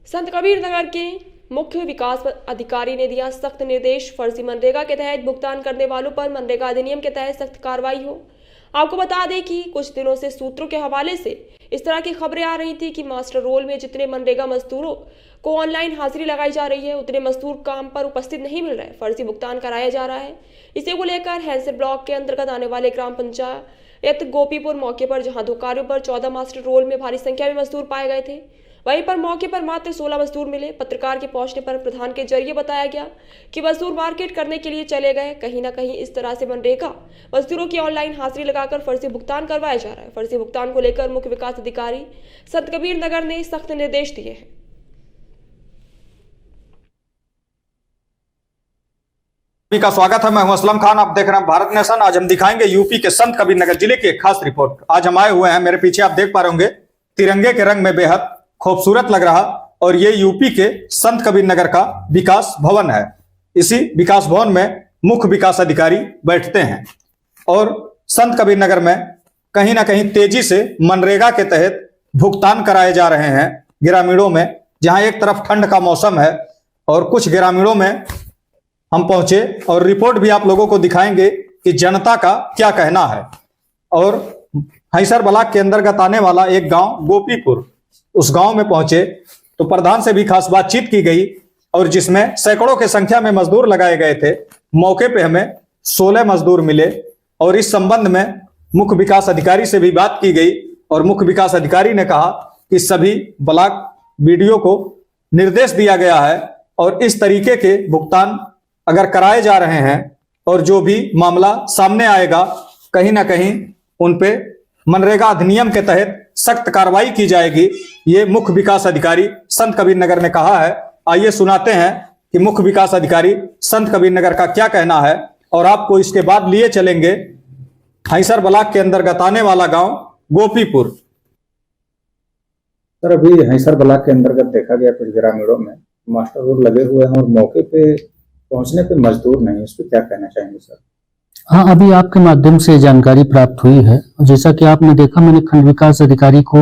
संत कबीर नगर के मुख्य विकास अधिकारी ने दिया सख्त निर्देश, फर्जी मनरेगा के तहत भुगतान करने वालों पर मनरेगा अधिनियम के तहत सख्त कार्रवाई हो। आपको बता दें कि कुछ दिनों से सूत्रों के हवाले से इस तरह की खबरें आ रही थी कि मास्टर रोल में जितने मनरेगा मजदूरों को ऑनलाइन हाजिरी लगाई जा रही है, उतने मजदूर काम पर उपस्थित नहीं मिल रहे, फर्जी भुगतान कराया जा रहा है। इसी को लेकर हैंसर ब्लॉक के अंतर्गत आने वाले ग्राम पंचायत गोपीपुर मौके पर, जहां दो कार्यों पर 14 मास्टर रोल में भारी संख्या में मजदूर पाए गए थे, वहीं पर मौके पर मात्र 16 मजदूर मिले। पत्रकार के पहुंचने पर प्रधान के जरिए बताया गया कि मजदूर मार्केट करने के लिए चले गए। कहीं ना कहीं इस तरह से मनरेगा मजदूरों की ऑनलाइन हाजिरी लगाकर फर्जी भुगतान करवाया जा रहा है। फर्जी भुगतान को लेकर मुख्य विकास अधिकारी संत कबीर नगर ने सख्त निर्देश दिए हैं। का स्वागत है। मैं हूं असलम खान, आप देख रहे हैं भारत नेशन। आज हम दिखाएंगे यूपी के संत कबीर नगर जिले की एक खास रिपोर्ट। आज हम आए हुए हैं, मेरे पीछे आप देख पा रहे होंगे, तिरंगे के रंग में बेहद खूबसूरत लग रहा, और ये यूपी के संत कबीर नगर का विकास भवन है। इसी विकास भवन में मुख्य विकास अधिकारी बैठते हैं और संत कबीर नगर में कहीं ना कहीं तेजी से मनरेगा के तहत भुगतान कराए जा रहे हैं ग्रामीणों में। जहां एक तरफ ठंड का मौसम है और कुछ ग्रामीणों में हम पहुंचे और रिपोर्ट भी आप लोगों को दिखाएंगे कि जनता का क्या कहना है। और हैसर ब्लॉक के अंतर्गत आने वाला एक गांव गोपीपुर, उस गांव में पहुंचे तो प्रधान से भी खास बातचीत की गई और जिसमें सैकड़ों की संख्या में मजदूर लगाए गए थे। मौके पे हमें 16 मजदूर मिले और इस संबंध में मुख्य विकास अधिकारी से भी बात की गई और मुख्य विकास अधिकारी ने कहा कि सभी ब्लॉक बीडीओ को निर्देश दिया गया है और इस तरीके के भुगतान अगर कराए जा रहे हैं और जो भी मामला सामने आएगा कहीं ना कहीं उन पे मनरेगा अधिनियम के तहत सख्त कार्रवाई की जाएगी। ये मुख्य विकास अधिकारी संत कबीर नगर ने कहा है। आइए सुनाते हैं कि मुख्य विकास अधिकारी संत कबीर नगर का क्या कहना है और आपको इसके बाद लिए चलेंगे हैसर ब्लॉक के अंतर्गत आने वाला गांव गोपीपुर। सर, अभी हैसर ब्लॉक के अंतर्गत देखा गया कुछ ग्रामीणों में मास्टर रोल लगे हुए हैं और मौके पे पहुंचने पे मजदूर नहीं, इस पर क्या कहना चाहेंगे सर? हाँ, अभी आपके माध्यम से जानकारी प्राप्त हुई है। जैसा कि आपने देखा, मैंने खंड विकास अधिकारी को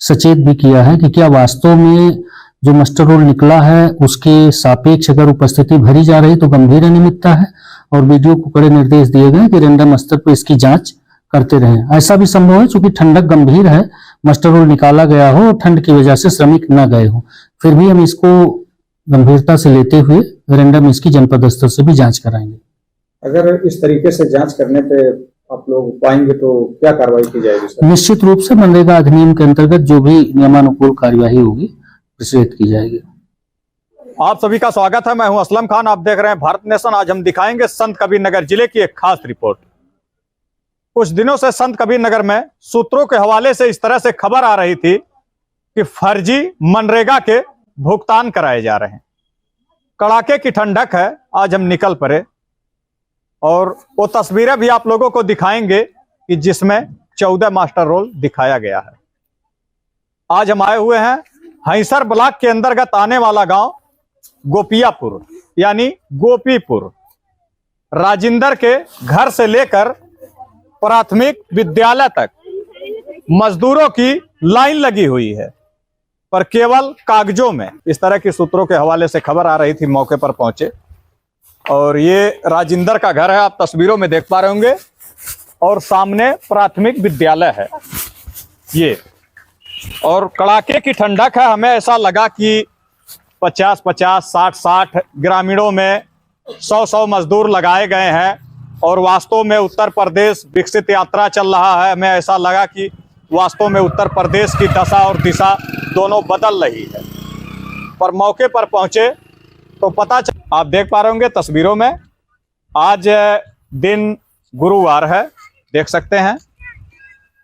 सचेत भी किया है कि क्या वास्तव में जो मास्टर रोल निकला है उसके सापेक्ष अगर उपस्थिति भरी जा रही तो गंभीर अनियमितता है और बीडीओ को कड़े निर्देश दिए गए कि रैंडम स्तर पर इसकी जांच करते रहें। ऐसा भी संभव है चूंकि ठंडक गंभीर है, मास्टर रोल निकाला गया हो और ठंड की वजह से श्रमिक न गए हो, फिर भी हम इसको गंभीरता से लेते हुए रैंडम इसकी जनपद स्तर से भी जांच कराएंगे। अगर इस तरीके से जांच करने पे आप लोग पाएंगे तो क्या कार्रवाई की जाएगी सर? निश्चित रूप से मनरेगा अधिनियम के अंतर्गत जो भी नियमानुकूल कार्यवाही होगी प्रचलित की जाएगी। आप सभी का स्वागत है। मैं हूं असलम खान, आप देख रहे हैं भारत नेशन। आज हम दिखाएंगे संत कबीर नगर जिले की एक खास रिपोर्ट। कुछ दिनों से संत कबीर नगर में सूत्रों के हवाले से इस तरह से खबर आ रही थी कि फर्जी मनरेगा के भुगतान कराए जा रहे हैं। कड़ाके की ठंडक है, आज हम निकल पड़े और वो तस्वीरें भी आप लोगों को दिखाएंगे कि जिसमें 14 मास्टर रोल दिखाया गया है। आज हम आए हुए हैं हैसर ब्लॉक के अंतर्गत आने वाला गांव गोपियापुर यानी गोपीपुर। राजिंदर के घर से लेकर प्राथमिक विद्यालय तक मजदूरों की लाइन लगी हुई है, पर केवल कागजों में। इस तरह की सूत्रों के हवाले से खबर आ रही थी, मौके पर पहुंचे और ये राजिंदर का घर है, आप तस्वीरों में देख पा रहे होंगे, और सामने प्राथमिक विद्यालय है ये। और कड़ाके की ठंडक है, हमें ऐसा लगा कि 50-50, 60-60 ग्रामीणों में 100-100 मजदूर लगाए गए हैं और वास्तव में उत्तर प्रदेश विकसित यात्रा चल रहा है। हमें ऐसा लगा कि वास्तव में उत्तर प्रदेश की दशा और दिशा दोनों बदल रही है। पर मौके पर पहुंचे तो पता चला, आप देख पा रहे होंगे तस्वीरों में, आज दिन गुरुवार है, देख सकते हैं,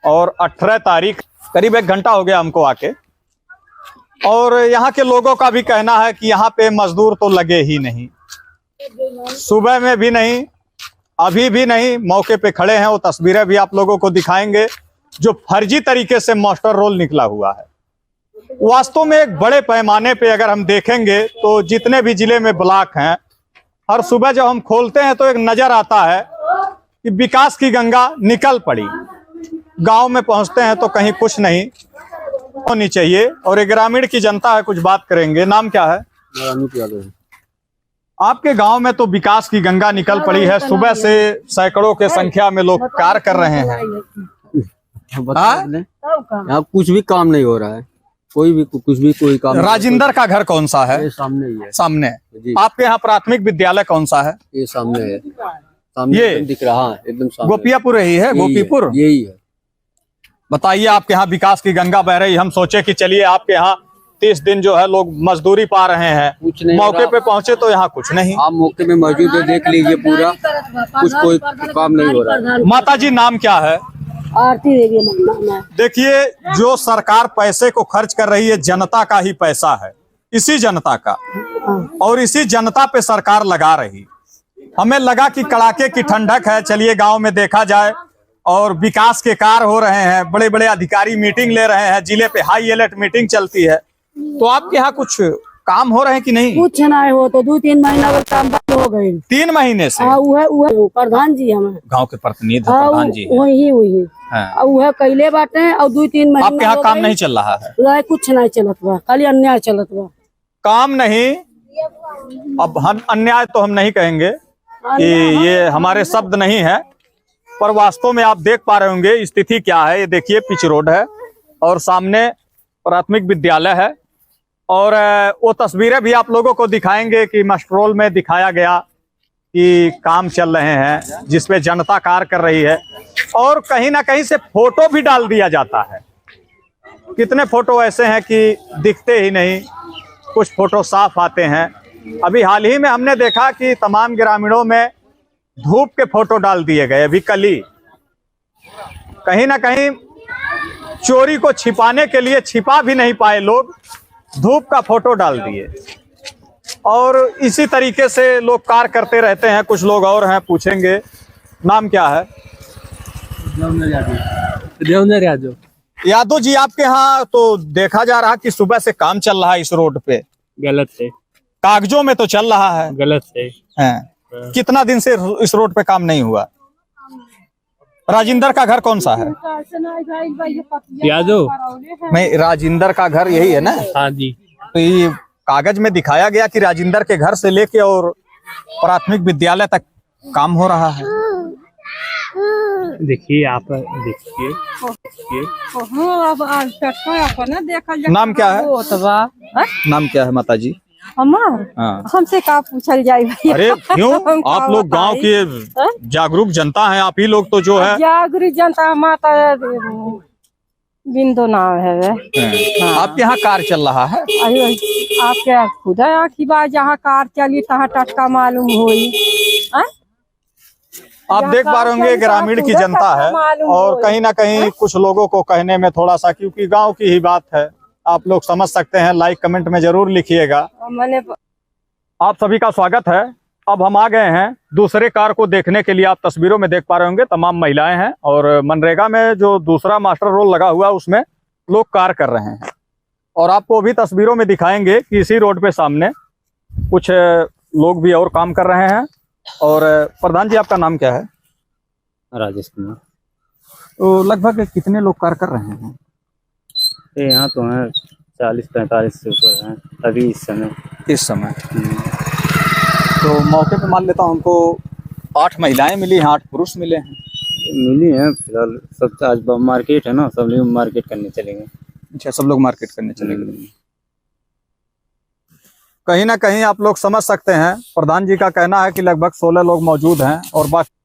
और 18 तारीख, करीब 1 घंटा हो गया हमको आके। और यहाँ के लोगों का भी कहना है कि यहाँ पे मजदूर तो लगे ही नहीं, सुबह में भी नहीं, अभी भी नहीं, मौके पे खड़े हैं। वो तस्वीरें भी आप लोगों को दिखाएंगे जो फर्जी तरीके से मास्टर रोल निकला हुआ है। वास्तव में एक बड़े पैमाने पे अगर हम देखेंगे तो जितने भी जिले में ब्लॉक हैं, हर सुबह जब हम खोलते हैं तो एक नजर आता है कि विकास की गंगा निकल पड़ी। गांव में पहुंचते हैं तो कहीं कुछ नहीं, होनी चाहिए। और ये ग्रामीण की जनता है, कुछ बात करेंगे। नाम क्या है? आपके गांव में तो विकास की गंगा निकल पड़ी है, सुबह से सैकड़ों के संख्या में लोग कार्य कर रहे हैं। यहाँ कुछ भी काम नहीं हो रहा है, कोई काम। राजिंदर का घर कौन सा है? ये सामने ही है। सामने। जी। आपके यहाँ प्राथमिक विद्यालय कौन सा है? ये सामने है, सामने ये एकदम दिख रहा है, एकदम सामने। गोपियापुर ही है, गोपीपुर यही है। बताइए, आपके यहाँ विकास की गंगा बह रही, हम सोचे कि चलिए आपके यहाँ 30 दिन जो है लोग मजदूरी पा रहे हैं, कुछ नहीं मौके पे पहुंचे तो यहाँ कुछ नहीं। आप मौके में मौजूद है, देख लीजिए पूरा, कुछ कोई काम नहीं हो रहा है। माता जी नाम क्या है? आरती देवी। देखिए, जो सरकार पैसे को खर्च कर रही है, जनता का ही पैसा है, इसी जनता का, और इसी जनता पे सरकार लगा रही। हमें लगा कि कड़ाके की ठंडक है, चलिए गांव में देखा जाए, और विकास के कार्य हो रहे हैं, बड़े बड़े अधिकारी मीटिंग ले रहे हैं, जिले पे हाई अलर्ट मीटिंग चलती है। तो आपके यहाँ कुछ काम हो रहे हैं कि नहीं? कुछ नहीं हो तो 2-3 महीना का काम बंद हो गए। 3 महीने से? वो प्रधान जी हमें गांव के प्रतिनिधि प्रधान जी हैं। वही हाँ। वह कैले बाटे और 2-3 महीना आपके यहाँ काम नहीं चल रहा है? कुछ नहीं चलत बा, खाली अन्याय चलत बा। काम नहीं, अब हम अन्याय तो हम नहीं कहेंगे कि ये हमारे शब्द नहीं है, पर वास्तव में आप देख पा रहे होंगे स्थिति क्या है। ये देखिए, पिच रोड है और सामने प्राथमिक विद्यालय है, और वो तस्वीरें भी आप लोगों को दिखाएंगे कि मस्टरोल में दिखाया गया कि काम चल रहे हैं, जिसमें जनता कार्य कर रही है, और कहीं ना कहीं से फोटो भी डाल दिया जाता है। कितने फोटो ऐसे हैं कि दिखते ही नहीं, कुछ फोटो साफ आते हैं। अभी हाल ही में हमने देखा कि तमाम ग्रामीणों में धूप के फोटो डाल दिए गए। अभी कल ही कहीं ना कहीं चोरी को छिपाने के लिए छिपा भी नहीं पाए लोग, धूप का फोटो डाल दिए। और इसी तरीके से लोग कार्य करते रहते हैं। कुछ लोग और हैं, पूछेंगे। नाम क्या है? यादव जी, आपके यहाँ तो देखा जा रहा कि सुबह से काम चल रहा है इस रोड पे। गलत है, कागजों में तो चल रहा है। गलत है। कितना दिन से इस रोड पे काम नहीं हुआ? राजिंदर का घर कौन सा है? यादव। नहीं, राजिंदर का घर यही है ना? हाँ जी। तो ये कागज में दिखाया गया कि राजिंदर के घर से लेके और प्राथमिक विद्यालय तक काम हो रहा है। देखिए, आप देखिए। नाम क्या है? नाम क्या है माता जी? हमार हाँ। हमसे का पूछल जाए भाई? अरे क्यों? आप लोग गांव के जागरूक जनता हैं, आप ही लोग तो जो है जागरूक जनता। माता बिंदु नाम है वे। आपके यहाँ कार्य चल रहा है? आपके खुदा आखी बात, जहाँ कार चली तहाँ टटका मालूम हुई। आप देख पा रहे होंगे, ग्रामीण की जनता है, और कहीं ना कहीं कुछ लोगों को कहने में थोड़ा सा, क्योंकि गांव की ही बात है, आप लोग समझ सकते हैं। लाइक कमेंट में जरूर लिखिएगा। आप सभी का स्वागत है। अब हम आ गए हैं दूसरे कार्य को देखने के लिए। आप तस्वीरों में देख पा रहे होंगे, तमाम महिलाएं हैं, और मनरेगा में जो दूसरा मास्टर रोल लगा हुआ है उसमें लोग कार्य कर रहे हैं। और आपको भी तस्वीरों में दिखाएंगे कि इसी रोड पे सामने कुछ लोग भी और काम कर रहे हैं। और प्रधान जी, आपका नाम क्या है? राजेश कुमार। तो लगभग कितने लोग कार्य कर रहे हैं? यहाँ तो हैं 40-45 से ऊपर हैं अभी इस समय। तो मौके पे मान लेता हूँ, हमको 8 महिलाएं मिली हैं, 8 पुरुष मिले हैं। मिली हैं फिलहाल। सब आज मार्केट है ना, सब लोग मार्केट करने चलेंगे। अच्छा, सब लोग मार्केट करने चलेंगे। कहीं ना कहीं आप लोग समझ सकते हैं, प्रधान जी का कहना है कि लगभग 16 लोग मौजूद हैं, और बाकी